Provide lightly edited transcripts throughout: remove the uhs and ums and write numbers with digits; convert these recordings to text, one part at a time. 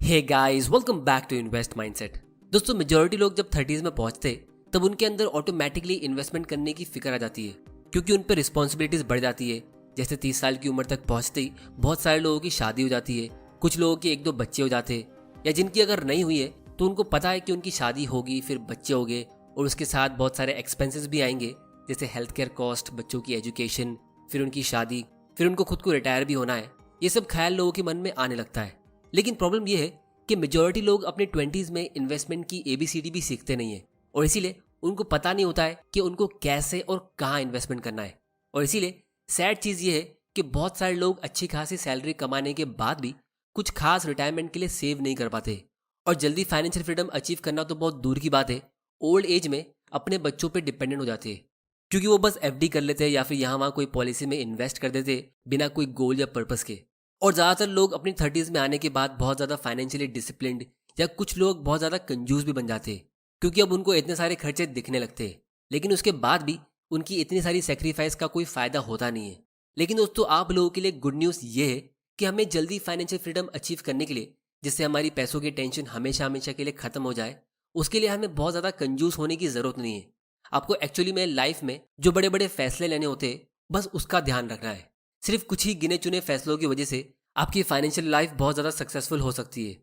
Hey guys, welcome back to invest mindset. दोस्तों, majority लोग जब 30s में पहुंचते तब उनके अंदर ऑटोमेटिकली इन्वेस्टमेंट करने की फिक्र आ जाती है, क्योंकि उन पर रिस्पॉन्सिबिलिटीज बढ़ जाती है। जैसे 30 साल की उम्र तक पहुंचते ही बहुत सारे लोगों की शादी हो जाती है, कुछ लोगों के 1-2 बच्चे हो जाते हैं, या जिनकी अगर नहीं हुई है तो उनको पता है कि उनकी शादी होगी, फिर बच्चे होंगे और उसके साथ बहुत सारे एक्सपेंसेस भी आएंगे, जैसे हेल्थ केयर कॉस्ट, बच्चों की एजुकेशन, फिर उनकी शादी, फिर उनको खुद को रिटायर भी होना है। ये सब ख्याल लोगों के मन में आने लगता है। लेकिन प्रॉब्लम यह है कि मेजॉरिटी लोग अपने 20s में इन्वेस्टमेंट की ABCD भी सीखते नहीं है, और इसीलिए उनको पता नहीं होता है कि उनको कैसे और कहाँ इन्वेस्टमेंट करना है। और इसीलिए सैड चीज़ ये है कि बहुत सारे लोग अच्छी खासी सैलरी कमाने के बाद भी कुछ खास रिटायरमेंट के लिए सेव नहीं कर पाते, और जल्दी फाइनेंशियल फ्रीडम अचीव करना तो बहुत दूर की बात है, ओल्ड एज में अपने बच्चों पर डिपेंडेंट हो जाते हैं, क्योंकि वो बस FD कर लेते हैं या फिर यहाँ वहाँ कोई पॉलिसी में इन्वेस्ट कर देते बिना कोई गोल या पर्पस के। और ज़्यादातर लोग अपनी 30s में आने के बाद बहुत ज़्यादा फाइनेंशियली डिसिप्लिन्ड, या कुछ लोग बहुत ज़्यादा कंजूस भी बन जाते हैं, क्योंकि अब उनको इतने सारे खर्चे दिखने लगते हैं। लेकिन उसके बाद भी उनकी इतनी सारी सेक्रीफाइस का कोई फ़ायदा होता नहीं है। लेकिन दोस्तों, आप लोगों के लिए गुड न्यूज़ ये है कि हमें जल्दी फाइनेंशियल फ्रीडम अचीव करने के लिए, जिससे हमारी पैसों की टेंशन हमेशा हमेशा के लिए ख़त्म हो जाए, उसके लिए हमें बहुत ज़्यादा कंजूस होने की ज़रूरत नहीं है। आपको एक्चुअली में लाइफ में जो बड़े बड़े फैसले लेने होते हैं, बस उसका ध्यान रखना है। सिर्फ कुछ ही गिने चुने फैसलों की वजह से आपकी फाइनेंशियल लाइफ बहुत ज़्यादा सक्सेसफुल हो सकती है।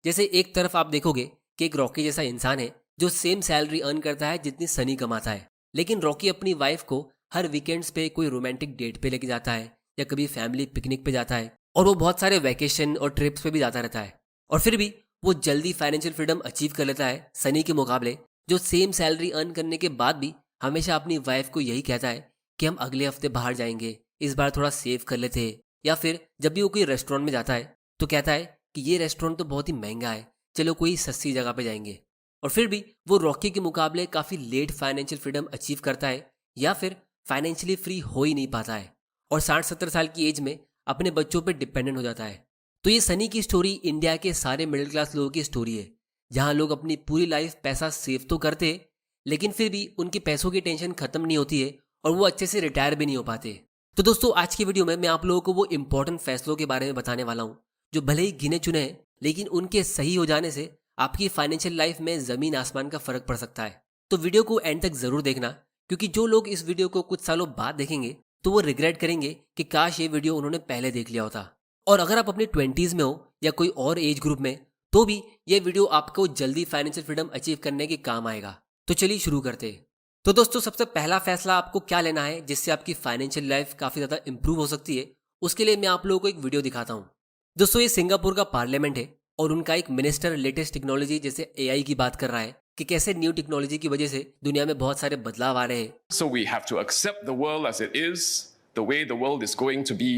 जैसे एक तरफ आप देखोगे कि एक रॉकी जैसा इंसान है जो सेम सैलरी अर्न करता है जितनी सनी कमाता है, लेकिन रॉकी अपनी वाइफ को हर वीकेंड्स पे कोई रोमांटिक डेट पे लेके जाता है, या कभी फैमिली पिकनिक पे जाता है, और वो बहुत सारे वैकेशन और ट्रिप्स पे भी जाता रहता है। और फिर भी वो जल्दी फाइनेंशियल फ्रीडम अचीव कर लेता है सनी के मुकाबले, जो सेम सैलरी अर्न करने के बाद भी हमेशा अपनी वाइफ को यही कहता है कि हम अगले हफ्ते बाहर जाएंगे, इस बार थोड़ा सेव कर लेते हैं। या फिर जब भी वो कोई रेस्टोरेंट में जाता है तो कहता है कि ये रेस्टोरेंट तो बहुत ही महंगा है, चलो कोई सस्ती जगह पे जाएंगे। और फिर भी वो रॉकी के मुकाबले काफ़ी लेट फाइनेंशियल फ्रीडम अचीव करता है, या फिर फाइनेंशियली फ्री हो ही नहीं पाता है, और 60-70 साल की एज में अपने बच्चों पर डिपेंडेंट हो जाता है। तो ये सनी की स्टोरी इंडिया के सारे मिडिल क्लास लोगों की स्टोरी है, जहाँ लोग अपनी पूरी लाइफ पैसा सेव तो करते, लेकिन फिर भी उनके पैसों की टेंशन खत्म नहीं होती है, और वो अच्छे से रिटायर भी नहीं हो पाते। तो दोस्तों, आज की वीडियो में मैं आप लोगों को वो इंपॉर्टेंट फैसलों के बारे में बताने वाला हूँ जो भले ही गिने चुने हैं, लेकिन उनके सही हो जाने से आपकी फाइनेंशियल लाइफ में ज़मीन आसमान का फर्क पड़ सकता है। तो वीडियो को एंड तक ज़रूर देखना, क्योंकि जो लोग इस वीडियो को कुछ सालों बाद देखेंगे तो वो रिग्रेट करेंगे कि काश ये वीडियो उन्होंने पहले देख लिया होता। और अगर आप अपनी 20s में हो या कोई और एज ग्रुप में, तो भी ये वीडियो आपको जल्दी फाइनेंशियल फ्रीडम अचीव करने के काम आएगा। तो चलिए शुरू करते हैं। तो दोस्तों, सबसे पहला फैसला आपको क्या लेना है जिससे आपकी फाइनेंशियल लाइफ काफ़ी ज़्यादा इंप्रूव हो सकती है, उसके लिए मैं आप लोगों को एक वीडियो दिखाता हूँ। दोस्तों, ये सिंगापुर का पार्लियामेंट है, और उनका एक मिनिस्टर लेटेस्ट टेक्नोलॉजी जैसे AI की बात कर रहा है कि कैसे न्यू टेक्नोलॉजी की वजह से दुनिया में बहुत सारे बदलाव आ रहे हैं। So we have to accept the world as it is, the way the world is going to be.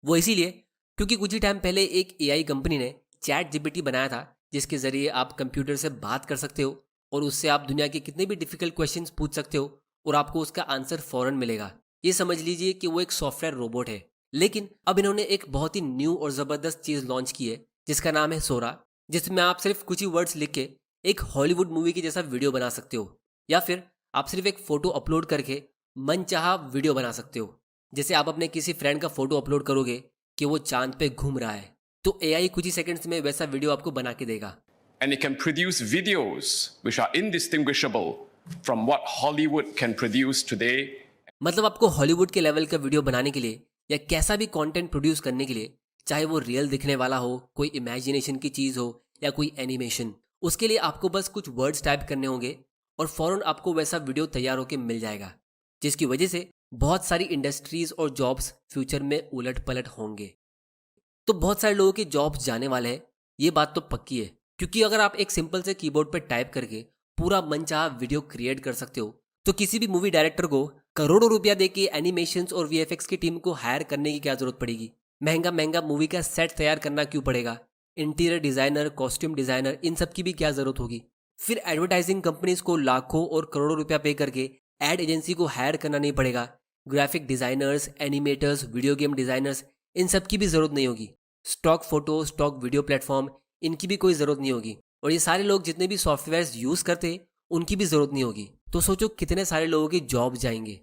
वो इसीलिए क्योंकि कुछ ही टाइम पहले एक AI कंपनी ने ChatGPT बनाया था, जिसके ज़रिए आप कंप्यूटर से बात कर सकते हो, और उससे आप दुनिया के कितने भी डिफ़िकल्ट क्वेश्चंस पूछ सकते हो और आपको उसका आंसर फ़ौरन मिलेगा। ये समझ लीजिए कि वो एक सॉफ्टवेयर रोबोट है। लेकिन अब इन्होंने एक बहुत ही न्यू और ज़बरदस्त चीज़ लॉन्च की है, जिसका नाम है सोरा, जिसमें आप सिर्फ कुछ ही वर्ड्स लिख के एक हॉलीवुड मूवी की जैसा वीडियो बना सकते हो, या फिर आप सिर्फ एक फ़ोटो अपलोड करके मनचाहा वीडियो बना सकते हो। जैसे आप अपने किसी फ्रेंड का फ़ोटो अपलोड करोगे कि वो चांद पे घूम रहा है, तो AI कुछ ही सेकंड्स में वैसा वीडियो आपको बना के देगा। And it can produce videos which are indistinguishable from what Hollywood can produce today. मतलब आपको हॉलीवुड के लेवल का वीडियो बनाने के लिए या कैसा भी कंटेंट प्रोड्यूस करने के लिए, चाहे वो रियल दिखने वाला हो, कोई इमेजिनेशन की चीज़ हो, या कोई एनिमेशन, उसके लिए आपको बस कुछ वर्ड्स टाइप करने होंगे और फ़ौरन आपको वैसा वीडियो तैयार होकर मिल जाएगा, जिसकी वजह से बहुत सारी इंडस्ट्रीज़ और जॉब्स फ्यूचर में उलट पलट होंगे। तो बहुत सारे लोगों के जॉब्स जाने वाले हैं, ये बात तो पक्की है, क्योंकि अगर आप एक सिंपल से कीबोर्ड पर टाइप करके पूरा मनचाहा वीडियो क्रिएट कर सकते हो, तो किसी भी मूवी डायरेक्टर को करोड़ों रुपया देके एनिमेशंस और VFX की टीम को हायर करने की क्या जरूरत पड़ेगी। महंगा महंगा मूवी का सेट तैयार करना क्यों पड़ेगा। इंटीरियर डिज़ाइनर, कॉस्ट्यूम डिज़ाइनर, इन सब की भी क्या ज़रूरत होगी। फिर एडवर्टाइजिंग कंपनीज को लाखों और करोड़ों रुपया पे करके एड एजेंसी को हायर करना नहीं पड़ेगा। Graphic designers, animators, video game designers, इन सब की भी ज़रूरत नहीं होगी। Stock photo, stock video platform, इनकी भी कोई ज़रूरत नहीं होगी। और ये सारे लोग जितने भी सॉफ्टवेयर्स यूज़ करते, उनकी भी ज़रूरत नहीं होगी। तो सोचो कितने सारे लोगों की जॉब जाएंगे।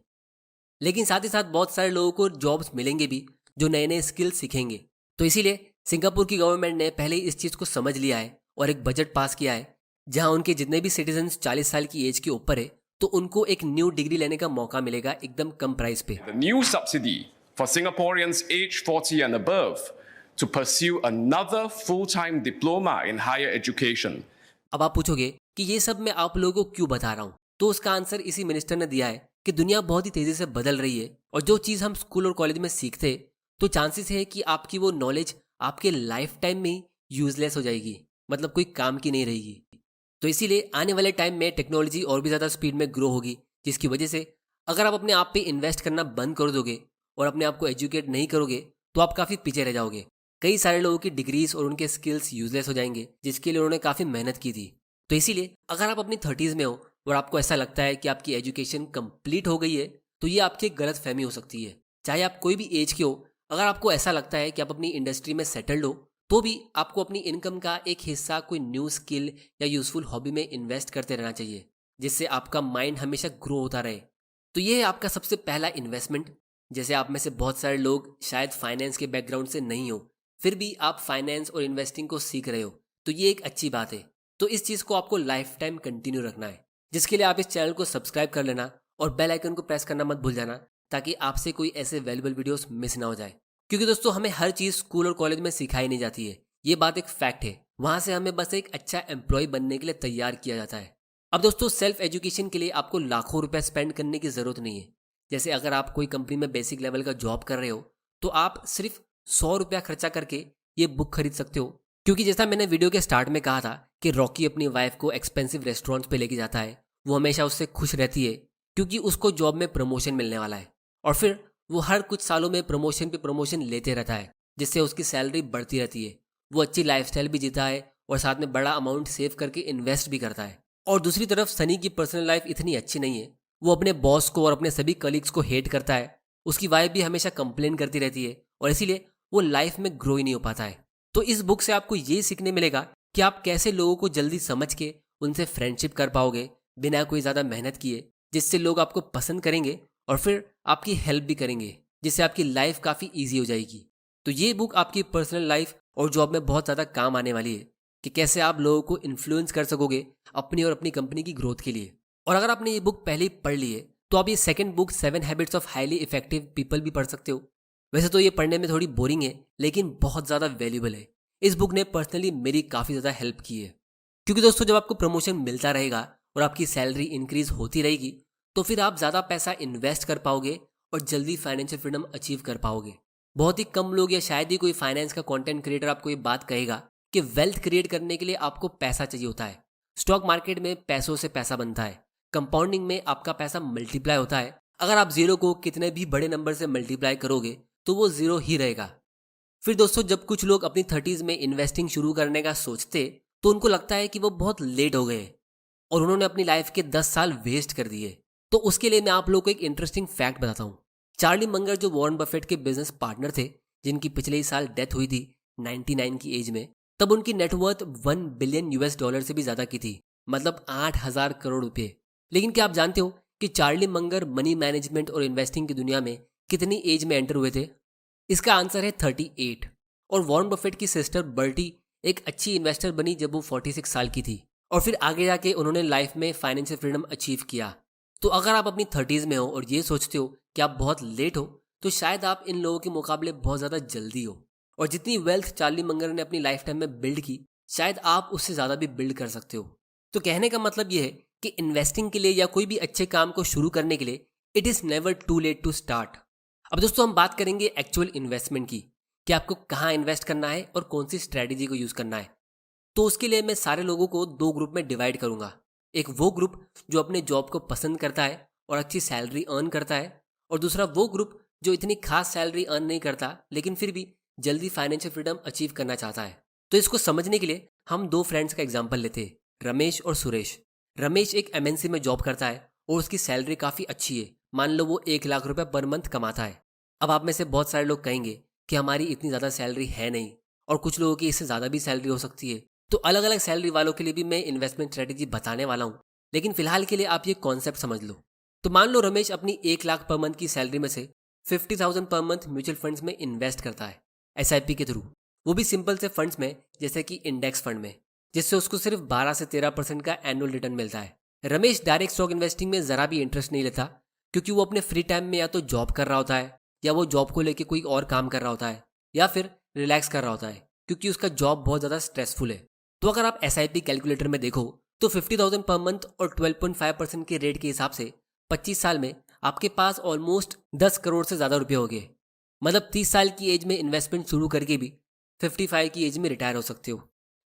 लेकिन साथ ही साथ बहुत सारे लोगों को जॉब्स मिलेंगे भी जो नए नए स्किल्स सीखेंगे। तो इसीलिए सिंगापुर की गवर्नमेंट ने पहले ही इस चीज़ को समझ लिया है और एक बजट पास किया है जहां उनके जितने भी सिटीजन्स 40 साल की एज के ऊपर है तो उनको एक न्यू डिग्री लेने का मौका मिलेगा एकदम कम प्राइस पे। The new subsidy for Singaporeans aged 40 and above to pursue another full-time diploma in higher education. अब आप पूछोगे कि ये सब मैं आप लोगों को क्यों बता रहा हूँ, तो उसका आंसर इसी मिनिस्टर ने दिया है कि दुनिया बहुत ही तेजी से बदल रही है और जो चीज़ हम स्कूल और कॉलेज में सीखते तो चांसेस है कि आपकी वो नॉलेज आपके लाइफ टाइम में यूजलेस हो जाएगी, मतलब कोई काम की नहीं रहेगी। तो इसीलिए आने वाले टाइम में टेक्नोलॉजी और भी ज़्यादा स्पीड में ग्रो होगी, जिसकी वजह से अगर आप अपने आप पे इन्वेस्ट करना बंद कर दोगे और अपने आप को एजुकेट नहीं करोगे तो आप काफ़ी पीछे रह जाओगे। कई सारे लोगों की डिग्रीज और उनके स्किल्स यूजलेस हो जाएंगे जिसके लिए उन्होंने काफ़ी मेहनत की थी। तो इसीलिए अगर आप अपनी 30s में हो और आपको ऐसा लगता है कि आपकी एजुकेशन कंप्लीट हो गई है तो ये आपकी एक गलत फहमी हो सकती है। चाहे आप कोई भी एज के हो, अगर आपको ऐसा लगता है कि आप अपनी इंडस्ट्री में सेटल्ड हो तो भी आपको अपनी इनकम का एक हिस्सा कोई न्यू स्किल या यूजफुल हॉबी में इन्वेस्ट करते रहना चाहिए जिससे आपका माइंड हमेशा ग्रो होता रहे। तो ये है आपका सबसे पहला इन्वेस्टमेंट। जैसे आप में से बहुत सारे लोग शायद फाइनेंस के बैकग्राउंड से नहीं हो, फिर भी आप फाइनेंस और इन्वेस्टिंग को सीख रहे हो, तो ये एक अच्छी बात है। तो इस चीज़ को आपको लाइफ टाइम कंटिन्यू रखना है, जिसके लिए आप इस चैनल को सब्सक्राइब कर लेना और बेल आइकन को प्रेस करना मत भूल जाना ताकि आपसे कोई ऐसे वैल्यूबल वीडियोस मिस ना हो जाए। क्योंकि दोस्तों हमें हर चीज़ स्कूल और कॉलेज में सिखाई नहीं जाती है, ये बात एक फैक्ट है। वहाँ से हमें बस एक अच्छा एम्प्लॉय बनने के लिए तैयार किया जाता है। अब दोस्तों सेल्फ एजुकेशन के लिए आपको लाखों रुपए स्पेंड करने की ज़रूरत नहीं है। जैसे अगर आप कोई कंपनी में बेसिक लेवल का जॉब कर रहे हो तो आप सिर्फ 100 रुपया खर्चा करके ये बुक खरीद सकते हो। क्योंकि जैसा मैंने वीडियो के स्टार्ट में कहा था कि रॉकी अपनी वाइफ को एक्सपेंसिव रेस्टोरेंट्स पे लेके जाता है, वो हमेशा उससे खुश रहती है क्योंकि उसको जॉब में प्रमोशन मिलने वाला है और फिर वो हर कुछ सालों में प्रमोशन पे प्रमोशन लेते रहता है जिससे उसकी सैलरी बढ़ती रहती है। वो अच्छी लाइफस्टाइल भी जीता है और साथ में बड़ा अमाउंट सेव करके इन्वेस्ट भी करता है। और दूसरी तरफ सनी की पर्सनल लाइफ इतनी अच्छी नहीं है, वो अपने बॉस को और अपने सभी कलीग्स को हेट करता है, उसकी वाइफ भी हमेशा कंप्लेन करती रहती है और इसीलिए वो लाइफ में ग्रो ही नहीं हो पाता है। तो इस बुक से आपको ये सीखने मिलेगा कि आप कैसे लोगों को जल्दी समझ के उनसे फ्रेंडशिप कर पाओगे बिना कोई ज़्यादा मेहनत किए, जिससे लोग आपको पसंद करेंगे और फिर आपकी हेल्प भी करेंगे, जिससे आपकी लाइफ काफ़ी ईजी हो जाएगी। तो ये बुक आपकी पर्सनल लाइफ और जॉब में बहुत ज़्यादा काम आने वाली है कि कैसे आप लोगों को इन्फ्लुएंस कर सकोगे अपनी और अपनी कंपनी की ग्रोथ के लिए। और अगर आपने ये बुक पहले ही पढ़ ली है तो आप ये second book 7 habits of highly effective people भी पढ़ सकते हो। वैसे तो ये पढ़ने में थोड़ी बोरिंग है लेकिन बहुत ज़्यादा वैल्यूबल है। इस बुक ने पर्सनली मेरी काफ़ी ज़्यादा हेल्प की है। क्योंकि दोस्तों जब आपको प्रमोशन मिलता रहेगा और आपकी सैलरी इंक्रीज होती रहेगी तो फिर आप ज़्यादा पैसा इन्वेस्ट कर पाओगे और जल्दी फाइनेंशियल फ्रीडम अचीव कर पाओगे। बहुत ही कम लोग या शायद ही कोई फाइनेंस का कंटेंट क्रिएटर आपको ये बात कहेगा कि वेल्थ क्रिएट करने के लिए आपको पैसा चाहिए होता है। स्टॉक मार्केट में पैसों से पैसा बनता है, कंपाउंडिंग में आपका पैसा मल्टीप्लाई होता है। अगर आप जीरो को कितने भी बड़े नंबर से मल्टीप्लाई करोगे तो वो जीरो ही रहेगा। फिर दोस्तों जब कुछ लोग अपनी 30s में इन्वेस्टिंग शुरू करने का सोचते तो उनको लगता है कि वो बहुत लेट हो गए और उन्होंने अपनी लाइफ के 10 साल वेस्ट कर दिए। तो उसके लिए मैं आप लोगों को एक इंटरेस्टिंग फैक्ट बताता हूँ। चार्ली मंगर जो वॉरेन बफेट के बिजनेस पार्टनर थे, जिनकी पिछले ही साल डेथ हुई थी 99 की एज में, तब उनकी नेटवर्थ 1 बिलियन US डॉलर से भी ज़्यादा की थी, मतलब 8,000 करोड़ रुपये। लेकिन क्या आप जानते हो कि चार्ली मंगर मनी मैनेजमेंट और इन्वेस्टिंग की दुनिया में कितनी एज में एंटर हुए थे? इसका आंसर है 38। और वॉरेन बफेट की सिस्टर बर्टी एक अच्छी इन्वेस्टर बनी जब वो 46 साल की थी और फिर आगे जाके उन्होंने लाइफ में फाइनेंशियल फ्रीडम अचीव किया। तो अगर आप अपनी 30s में हो और ये सोचते हो कि आप बहुत लेट हो तो शायद आप इन लोगों के मुकाबले बहुत ज़्यादा जल्दी हो। और जितनी वेल्थ चार्ली मंगर ने अपनी लाइफ टाइम में बिल्ड की, शायद आप उससे ज़्यादा भी बिल्ड कर सकते हो। तो कहने का मतलब ये है कि इन्वेस्टिंग के लिए या कोई भी अच्छे काम को शुरू करने के लिए it is never too late to start. अब दोस्तों हम बात करेंगे एक्चुअल इन्वेस्टमेंट की, कि आपको कहाँ इन्वेस्ट करना है और कौन सी स्ट्रैटेजी को यूज़ करना है। तो उसके लिए मैं सारे लोगों को 2 ग्रुप में डिवाइड करूँगा। एक वो ग्रुप जो अपने जॉब को पसंद करता है और अच्छी सैलरी अर्न करता है, और दूसरा वो ग्रुप जो इतनी खास सैलरी अर्न नहीं करता लेकिन फिर भी जल्दी फाइनेंशियल फ्रीडम अचीव करना चाहता है। तो इसको समझने के लिए हम 2 फ्रेंड्स का एग्जाम्पल लेते हैं, रमेश और सुरेश। रमेश एक MNC में जॉब करता है और उसकी सैलरी काफ़ी अच्छी है, मान लो वो 1 लाख रुपये पर मंथ कमाता है। अब आप में से बहुत सारे लोग कहेंगे कि हमारी इतनी ज़्यादा सैलरी है नहीं, और कुछ लोगों की इससे ज़्यादा भी सैलरी हो सकती है। तो अलग अलग सैलरी वालों के लिए भी मैं इन्वेस्टमेंट स्ट्रेटेजी बताने वाला हूँ, लेकिन फिलहाल के लिए आप ये कॉन्सेप्ट समझ लो। तो मान लो रमेश अपनी 1 लाख पर मंथ की सैलरी में से 50,000 पर मंथ म्यूचुअल फंड्स में इन्वेस्ट करता है SIP के थ्रू। वो भी सिंपल से फंड्स में जैसे कि इंडेक्स फंड में, जिससे उसको सिर्फ 12 से 13% का एनुअल रिटर्न मिलता है। रमेश डायरेक्ट स्टॉक इन्वेस्टिंग में ज़रा भी इंटरेस्ट नहीं लेता, क्योंकि वो अपने फ्री टाइम में या तो जॉब कर रहा होता है, या वो जॉब को लेके कोई और काम कर रहा होता है, या फिर रिलैक्स कर रहा होता है, क्योंकि उसका जॉब बहुत ज़्यादा स्ट्रेसफुल है। तो अगर आप SIP कैलकुलेटर में देखो तो 50,000 पर मंथ और 12.5% के रेट के हिसाब से 25 साल में आपके पास ऑलमोस्ट 10 करोड़ से ज़्यादा रुपये हो गए। मतलब 30 साल की एज में इन्वेस्टमेंट शुरू करके भी 55 की एज में रिटायर हो सकते हो।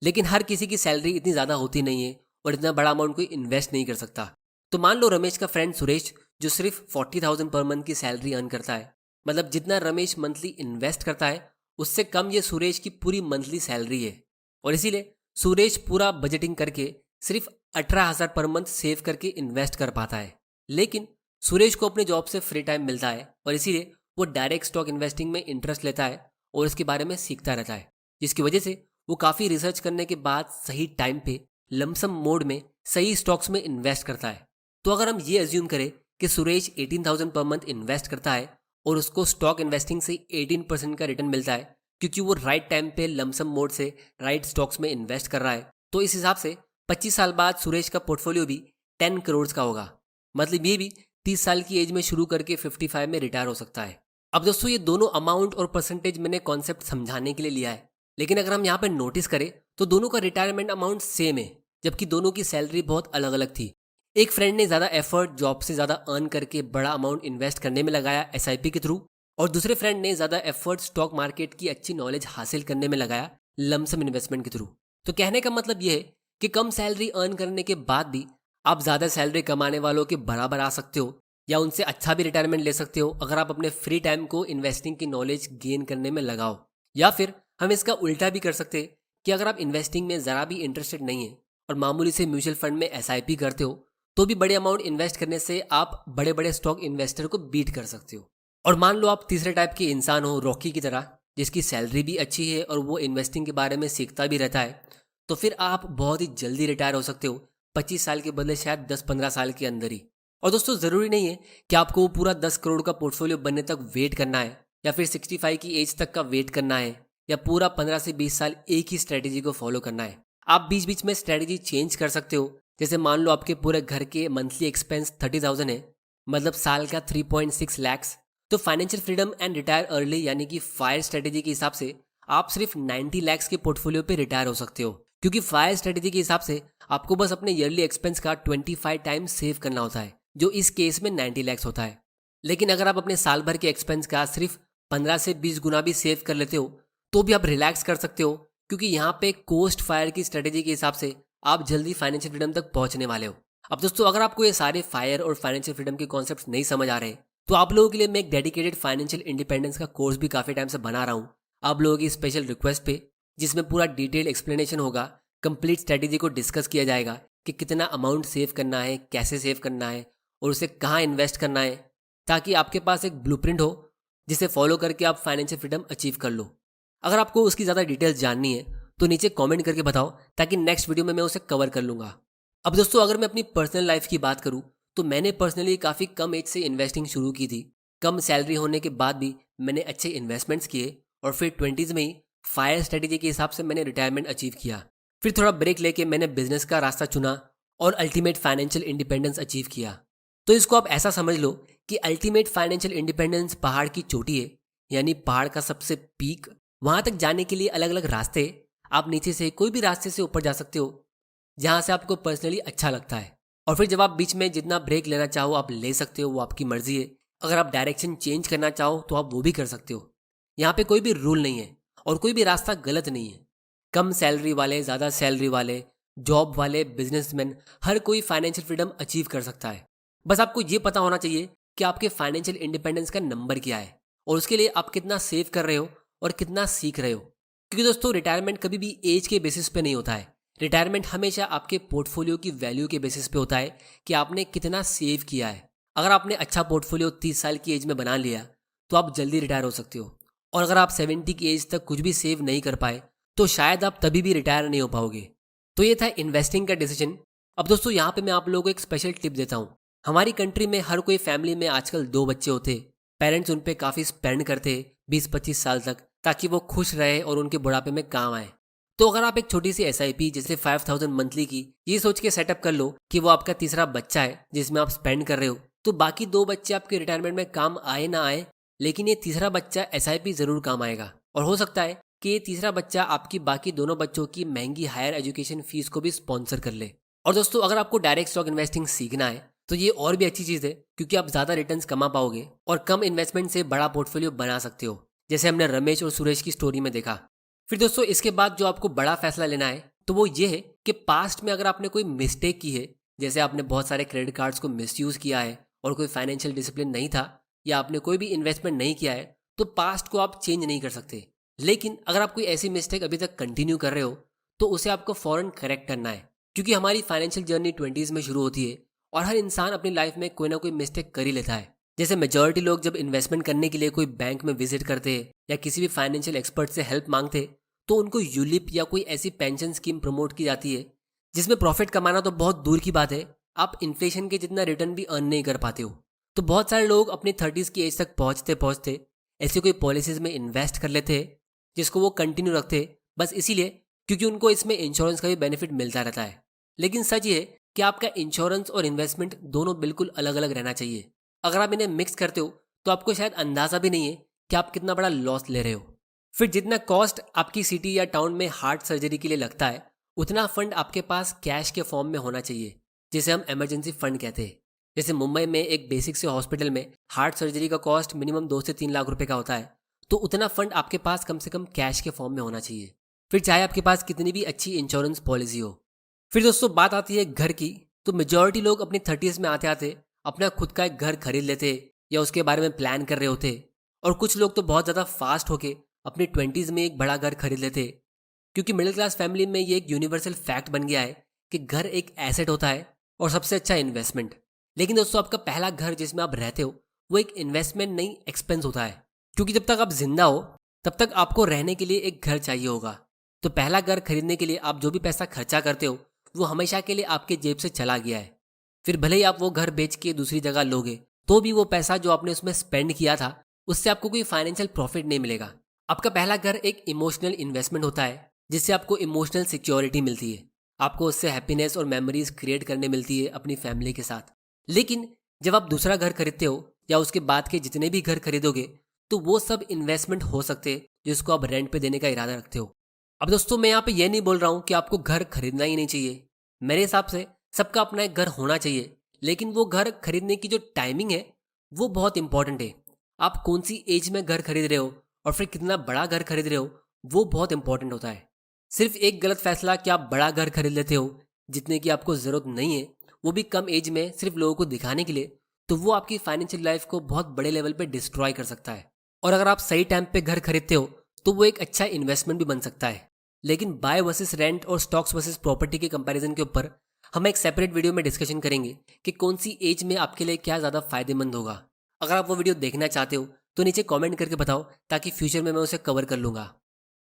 लेकिन हर किसी की सैलरी इतनी ज़्यादा होती नहीं है और इतना बड़ा अमाउंट कोई इन्वेस्ट नहीं कर सकता। तो मान लो रमेश का फ्रेंड सुरेश जो सिर्फ 40,000 पर मंथ की सैलरी अर्न करता है, मतलब जितना रमेश मंथली इन्वेस्ट करता है उससे कम ये सुरेश की पूरी मंथली सैलरी है। और इसीलिए सुरेश पूरा बजटिंग करके सिर्फ 18,000 पर मंथ सेव करके इन्वेस्ट कर पाता है। लेकिन सुरेश को अपने जॉब से फ्री टाइम मिलता है और इसीलिए वो डायरेक्ट स्टॉक इन्वेस्टिंग में इंटरेस्ट लेता है और इसके बारे में सीखता रहता है, जिसकी वजह से वो काफ़ी रिसर्च करने के बाद सही टाइम पे लमसम मोड में सही स्टॉक्स में इन्वेस्ट करता है। तो अगर हम ये अज्यूम करें कि सुरेश 18,000 पर मंथ इन्वेस्ट करता है और उसको स्टॉक इन्वेस्टिंग से 18% का रिटर्न मिलता है, क्योंकि वो राइट टाइम पे लमसम मोड से राइट स्टॉक्स में इन्वेस्ट कर रहा है, तो इस हिसाब से 25 साल बाद सुरेश का पोर्टफोलियो भी 10 करोड़ का होगा। मतलब ये भी 30 साल की एज में शुरू करके 55 में रिटायर हो सकता है। अब दोस्तों ये दोनों अमाउंट और परसेंटेज मैंने कॉन्सेप्ट समझाने के लिए लिया है, लेकिन अगर हम यहाँ पर नोटिस करें तो दोनों का रिटायरमेंट अमाउंट सेम है, जबकि दोनों की सैलरी बहुत अलग अलग थी। एक फ्रेंड ने ज़्यादा एफर्ट जॉब से ज़्यादा अर्न करके बड़ा अमाउंट इन्वेस्ट करने में लगाया SIP के थ्रू, और दूसरे फ्रेंड ने ज़्यादा एफर्ट स्टॉक मार्केट की अच्छी नॉलेज हासिल करने में लगाया लमसम इन्वेस्टमेंट के थ्रू। तो कहने का मतलब ये है कि कम सैलरी अर्न करने के बाद भी आप ज़्यादा सैलरी कमाने वालों के बराबर आ सकते हो या उनसे अच्छा भी रिटायरमेंट ले सकते हो अगर आप अपने फ्री टाइम को इन्वेस्टिंग की नॉलेज गेन करने में लगाओ। या फिर हम इसका उल्टा भी कर सकते हैं कि अगर आप इन्वेस्टिंग में ज़रा भी इंटरेस्टेड नहीं है और मामूली से म्यूचुअल फंड में SIP करते हो, तो भी बड़े अमाउंट इन्वेस्ट करने से आप बड़े बड़े स्टॉक इन्वेस्टर को बीट कर सकते हो। और मान लो आप तीसरे टाइप के इंसान हो, रॉकी की तरह, जिसकी सैलरी भी अच्छी है और वो इन्वेस्टिंग के बारे में सीखता भी रहता है, तो फिर आप बहुत ही जल्दी रिटायर हो सकते हो, 25 साल के बदले शायद 10-15 साल के अंदर ही। और दोस्तों ज़रूरी नहीं है कि आपको वो पूरा 10 करोड़ का पोर्टफोलियो बनने तक वेट करना है, या फिर 65 की एज तक का वेट करना है, या पूरा 15 से 20 साल एक ही स्ट्रैटेजी को फॉलो करना है। आप बीच बीच में स्ट्रैटेजी चेंज कर सकते हो। जैसे मान लो आपके पूरे घर के मंथली एक्सपेंस 30,000 है, मतलब साल का 3.6 लाख, तो financial freedom and retire early यानी कि फायर स्ट्रेटेजी के हिसाब से आप सिर्फ 90 लाख के पोर्टफोलियो पे रिटायर हो सकते हो, क्योंकि फायर स्ट्रेटेजी के हिसाब से आपको बस अपने ईयरली एक्सपेंस का 25 टाइम्स सेव करना होता है, जो इस केस में 90 लाख होता है। लेकिन अगर आप अपने साल भर के एक्सपेंस का सिर्फ 15 से 20 गुना भी सेव कर लेते हो तो भी आप रिलैक्स कर सकते हो, क्योंकि यहाँ पे कोस्ट फायर की स्ट्रेटेजी के हिसाब से आप जल्दी फाइनेंशियल फ्रीडम तक पहुंचने वाले हो। अब दोस्तों अगर आपको ये सारे फायर और फाइनेंशियल फ्रीडम के कॉन्सेप्ट्स नहीं समझ आ रहे तो आप लोगों के लिए मैं एक डेडिकेटेड फाइनेंशियल इंडिपेंडेंस का कोर्स भी काफ़ी टाइम से बना रहा हूँ आप लोगों की स्पेशल रिक्वेस्ट पे, जिसमें पूरा डिटेल एक्सप्लेनेशन होगा, कंप्लीट स्ट्रेटेजी को डिस्कस किया जाएगा कि कितना अमाउंट सेव करना है, कैसे सेव करना है और उसे कहाँ इन्वेस्ट करना है, ताकि आपके पास एक ब्लूप्रिंट हो जिसे फॉलो करके आप फाइनेंशियल फ्रीडम अचीव कर लो। अगर आपको उसकी ज़्यादा डिटेल्स जाननी है तो नीचे कमेंट करके बताओ, ताकि नेक्स्ट वीडियो में मैं उसे कवर कर लूँगा। अब दोस्तों अगर मैं अपनी पर्सनल लाइफ की बात करूँ तो मैंने पर्सनली काफ़ी कम एज से इन्वेस्टिंग शुरू की थी। कम सैलरी होने के बाद भी मैंने अच्छे इन्वेस्टमेंट्स किए और फिर 20s में ही फायर स्ट्रेटेजी के हिसाब से मैंने रिटायरमेंट अचीव किया। फिर थोड़ा ब्रेक लेके मैंने बिजनेस का रास्ता चुना और अल्टीमेट फाइनेंशियल इंडिपेंडेंस अचीव किया। तो इसको आप ऐसा समझ लो कि अल्टीमेट फाइनेंशियल इंडिपेंडेंस पहाड़ की चोटी है, यानी पहाड़ का सबसे पीक। वहाँ तक जाने के लिए अलग अलग रास्ते, आप नीचे से कोई भी रास्ते से ऊपर जा सकते हो जहाँ से आपको पर्सनली अच्छा लगता है। और फिर जब आप बीच में जितना ब्रेक लेना चाहो आप ले सकते हो, वो आपकी मर्जी है। अगर आप डायरेक्शन चेंज करना चाहो तो आप वो भी कर सकते हो। यहाँ पे कोई भी रूल नहीं है और कोई भी रास्ता गलत नहीं है। कम सैलरी वाले, ज़्यादा सैलरी वाले, जॉब वाले, बिजनेसमैन, हर कोई फाइनेंशियल फ्रीडम अचीव कर सकता है। बस आपको ये पता होना चाहिए कि आपके फाइनेंशियल इंडिपेंडेंस का नंबर क्या है और उसके लिए आप कितना सेव कर रहे हो और कितना सीख रहे हो। क्योंकि दोस्तों रिटायरमेंट कभी भी एज के बेसिस पे नहीं होता है। रिटायरमेंट हमेशा आपके पोर्टफोलियो की वैल्यू के बेसिस पे होता है कि आपने कितना सेव किया है। अगर आपने अच्छा पोर्टफोलियो 30 साल की एज में बना लिया तो आप जल्दी रिटायर हो सकते हो, और अगर आप 70 की एज तक कुछ भी सेव नहीं कर पाए तो शायद आप तभी भी रिटायर नहीं हो पाओगे। तो ये था इन्वेस्टिंग का डिसीजन। अब दोस्तों यहाँ पे मैं आप लोगों को एक स्पेशल टिप देता हूँ। हमारी कंट्री में हर कोई फैमिली में आजकल 2 बच्चे होते, पेरेंट्स उन पे काफ़ी स्पेंड करते 20-25 साल तक, ताकि वो खुश रहे और उनके बुढ़ापे में काम आए। तो अगर आप एक छोटी सी SIP जैसे 5000 मंथली की ये सोच के सेटअप कर लो कि वो आपका तीसरा बच्चा है जिसमें आप स्पेंड कर रहे हो, तो बाकी 2 बच्चे आपके रिटायरमेंट में काम आए ना आए, लेकिन ये तीसरा बच्चा SIP जरूर काम आएगा। और हो सकता है कि ये तीसरा बच्चा आपकी बाकी दोनों बच्चों की महंगी हायर एजुकेशन फीस को भी स्पॉन्सर कर ले। और दोस्तों, अगर आपको डायरेक्ट स्टॉक इन्वेस्टिंग सीखना है तो ये और भी अच्छी चीज़ है, क्योंकि आप ज़्यादा रिटर्न्स कमा पाओगे और कम इन्वेस्टमेंट से बड़ा पोर्टफोलियो बना सकते हो, जैसे हमने रमेश और सुरेश की स्टोरी में देखा। फिर दोस्तों, इसके बाद जो आपको बड़ा फैसला लेना है तो वो ये है कि पास्ट में अगर आपने कोई मिस्टेक की है, जैसे आपने बहुत सारे क्रेडिट कार्ड्स को मिसयूज़ किया है और कोई फाइनेंशियल डिसिप्लिन नहीं था, या आपने कोई भी इन्वेस्टमेंट नहीं किया है, तो पास्ट को आप चेंज नहीं कर सकते। लेकिन अगर आप कोई ऐसी मिस्टेक अभी तक कंटिन्यू कर रहे हो तो उसे आपको फ़ौरन करेक्ट करना है, क्योंकि हमारी फाइनेंशियल जर्नी 20s में शुरू होती है और हर इंसान अपनी लाइफ में कोई ना कोई मिस्टेक कर ही लेता है। जैसे मेजॉरिटी लोग जब इन्वेस्टमेंट करने के लिए कोई बैंक में विजिट करते हैं या किसी भी फाइनेंशियल एक्सपर्ट से हेल्प मांगते, तो उनको यूलिप या कोई ऐसी पेंशन स्कीम प्रमोट की जाती है जिसमें प्रॉफिट कमाना तो बहुत दूर की बात है, आप इन्फ्लेशन के जितना रिटर्न भी अर्न नहीं कर पाते हो। तो बहुत सारे लोग अपनी 30s की एज तक पहुंचते पहुंचते ऐसी कोई पॉलिसीज में इन्वेस्ट कर लेते हैं जिसको वो कंटिन्यू रखते बस इसीलिए क्योंकि उनको इसमें इंश्योरेंस का भी बेनिफिट मिलता रहता है। लेकिन सच ये है कि आपका इंश्योरेंस और इन्वेस्टमेंट दोनों बिल्कुल अलग अलग रहना चाहिए। अगर आप इन्हें मिक्स करते हो तो आपको शायद अंदाज़ा भी नहीं है कि आप कितना बड़ा लॉस ले रहे हो। फिर जितना कॉस्ट आपकी सिटी या टाउन में हार्ट सर्जरी के लिए लगता है, उतना फंड आपके पास कैश के फॉर्म में होना चाहिए, जिसे हम इमरजेंसी फंड कहते हैं। जैसे मुंबई में एक बेसिक से हॉस्पिटल में हार्ट सर्जरी का कॉस्ट मिनिमम 2 से 3 लाख रुपए का होता है, तो उतना फंड आपके पास कम से कम कैश के फॉर्म में होना चाहिए, फिर चाहे आपके पास कितनी भी अच्छी इंश्योरेंस पॉलिसी हो। फिर दोस्तों, बात आती है घर की, तो मेजॉरिटी लोग अपनी 30s में आते आते अपना खुद का एक घर खरीद लेते या उसके बारे में प्लान कर रहे होते, और कुछ लोग तो बहुत ज़्यादा फास्ट होके अपनी 20s में एक बड़ा घर खरीद लेते, क्योंकि मिडिल क्लास फैमिली में ये एक यूनिवर्सल फैक्ट बन गया है कि घर एक एसेट होता है और सबसे अच्छा इन्वेस्टमेंट। लेकिन दोस्तों, आपका पहला घर जिसमें आप रहते हो वो एक इन्वेस्टमेंट नहीं एक्सपेंस होता है, क्योंकि जब तक आप जिंदा हो तब तक आपको रहने के लिए एक घर चाहिए होगा। तो पहला घर खरीदने के लिए आप जो भी पैसा खर्चा करते हो वो हमेशा के लिए आपके जेब से चला गया है। फिर भले ही आप वो घर बेच के दूसरी जगह लोगे तो भी वो पैसा जो आपने उसमें स्पेंड किया था उससे आपको कोई फाइनेंशियल प्रॉफिट नहीं मिलेगा। आपका पहला घर एक इमोशनल इन्वेस्टमेंट होता है जिससे आपको इमोशनल सिक्योरिटी मिलती है, आपको उससे हैप्पीनेस और मेमोरीज क्रिएट करने मिलती है अपनी फैमिली के साथ। लेकिन जब आप दूसरा घर खरीदते हो या उसके बाद के जितने भी घर खरीदोगे तो वो सब इन्वेस्टमेंट हो सकते हैं जिसको आप रेंट पे देने का इरादा रखते हो। अब दोस्तों, मैं यहाँ पे ये नहीं बोल रहा हूँ कि आपको घर खरीदना ही नहीं चाहिए। मेरे हिसाब से सबका अपना एक घर होना चाहिए, लेकिन वो घर खरीदने की जो टाइमिंग है वो बहुत इंपॉर्टेंट है। आप कौन सी एज में घर खरीद रहे हो और फिर कितना बड़ा घर खरीद रहे हो वो बहुत इंपॉर्टेंट होता है। सिर्फ एक गलत फैसला कि आप बड़ा घर खरीद लेते हो जितने की आपको ज़रूरत नहीं है, वो भी कम एज में सिर्फ लोगों को दिखाने के लिए, तो वो आपकी फाइनेंशियल लाइफ को बहुत बड़े लेवल पे डिस्ट्रॉय कर सकता है। और अगर आप सही टाइम पे घर खरीदते हो तो वो एक अच्छा इन्वेस्टमेंट भी बन सकता है। लेकिन बाय वर्सेस रेंट और स्टॉक्स वर्सेस प्रॉपर्टी के कंपैरिजन के ऊपर हम एक सेपरेट वीडियो में डिस्कशन करेंगे कि कौन सी एज में आपके लिए क्या ज़्यादा फायदेमंद होगा। अगर आप वो वीडियो देखना चाहते हो तो नीचे कमेंट करके बताओ, ताकि फ्यूचर में मैं उसे कवर कर लूँगा।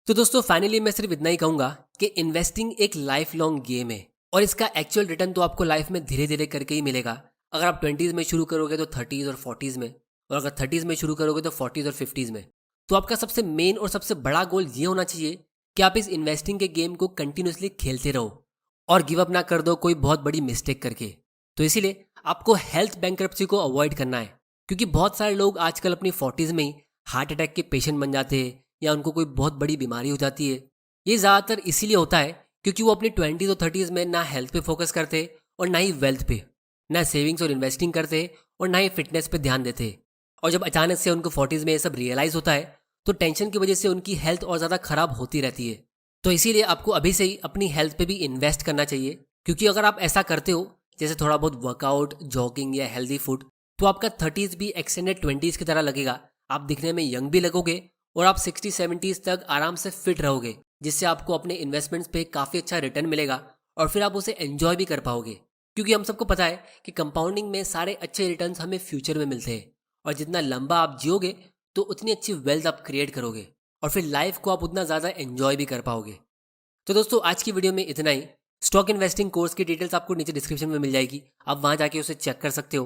तो दोस्तों, फाइनली मैं सिर्फ इतना ही कहूँगा कि इन्वेस्टिंग एक लाइफ लॉन्ग गेम है और इसका एक्चुअल रिटर्न तो आपको लाइफ में धीरे धीरे करके ही मिलेगा। अगर आप 20s में शुरू करोगे तो 30s और 40s में, और अगर 30s में शुरू करोगे तो 40s और 50s में। तो आपका सबसे मेन और सबसे बड़ा गोल ये होना चाहिए कि आप इस इन्वेस्टिंग के गेम को कंटिन्यूसली खेलते रहो और गिव अप ना कर दो कोई बहुत बड़ी मिस्टेक करके। तो इसीलिए आपको हेल्थ बैंक्रप्सी को अवॉइड करना है, क्योंकि बहुत सारे लोग आजकल अपनी 40s में ही हार्ट अटैक के पेशेंट बन जाते हैं या उनको कोई बहुत बड़ी बीमारी हो जाती है। ये ज़्यादातर इसीलिए होता है क्योंकि वो अपनी 20s और 30s में ना हेल्थ पे फोकस करते और ना ही वेल्थ पे, ना सेविंग्स और इन्वेस्टिंग करते और ना ही फिटनेस पे ध्यान देते। और जब अचानक से उनको 40s में ये सब रियलाइज़ होता है तो टेंशन की वजह से उनकी हेल्थ और ज़्यादा ख़राब होती रहती है। तो इसीलिए आपको अभी से ही अपनी हेल्थ पे भी इन्वेस्ट करना चाहिए, क्योंकि अगर आप ऐसा करते हो जैसे थोड़ा बहुत वर्कआउट, जॉगिंग या हेल्दी फूड, तो आपका 30s भी एक्सटेंडेड 20s की तरह लगेगा। आप दिखने में यंग भी लगोगे और आप 60-70s तक आराम से फिट रहोगे, जिससे आपको अपने इन्वेस्टमेंट्स पे काफ़ी अच्छा रिटर्न मिलेगा और फिर आप उसे एंजॉय भी कर पाओगे। क्योंकि हम सबको पता है कि कंपाउंडिंग में सारे अच्छे रिटर्न्स हमें फ्यूचर में मिलते हैं, और जितना लंबा आप जियोगे तो उतनी अच्छी वेल्थ आप क्रिएट करोगे और फिर लाइफ को आप उतना ज़्यादा एंजॉय भी कर पाओगे। तो दोस्तों, आज की वीडियो में इतना ही। स्टॉक इन्वेस्टिंग कोर्स की डिटेल्स आपको नीचे डिस्क्रिप्शन में मिल जाएगी, आप वहाँ जाके उसे चेक कर सकते हो।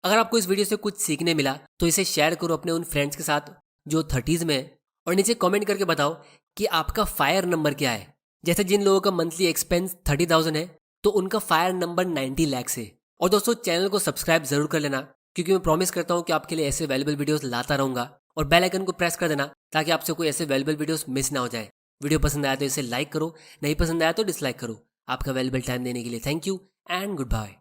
अगर आपको इस वीडियो से कुछ सीखने मिला तो इसे शेयर करो अपने उन फ्रेंड्स के साथ जो 30s में है, और नीचे कमेंट करके बताओ कि आपका फायर नंबर क्या है। जैसे जिन लोगों का मंथली एक्सपेंस 30,000 है तो उनका फायर नंबर 90 lakhs है। और दोस्तों चैनल को सब्सक्राइब जरूर कर लेना, क्योंकि मैं प्रॉमिस करता हूँ कि आपके लिए ऐसे वैल्यूबल वीडियोस लाता रहूंगा। और बेल आइकन को प्रेस कर देना ताकि आपसे कोई ऐसे वैल्यूबल वीडियोस मिस ना हो जाए। वीडियो पसंद आया तो इसे लाइक करो, नहीं पसंद आया तो डिसलाइक करो। आपका वैल्यूबल टाइम देने के लिए thank you and good bye.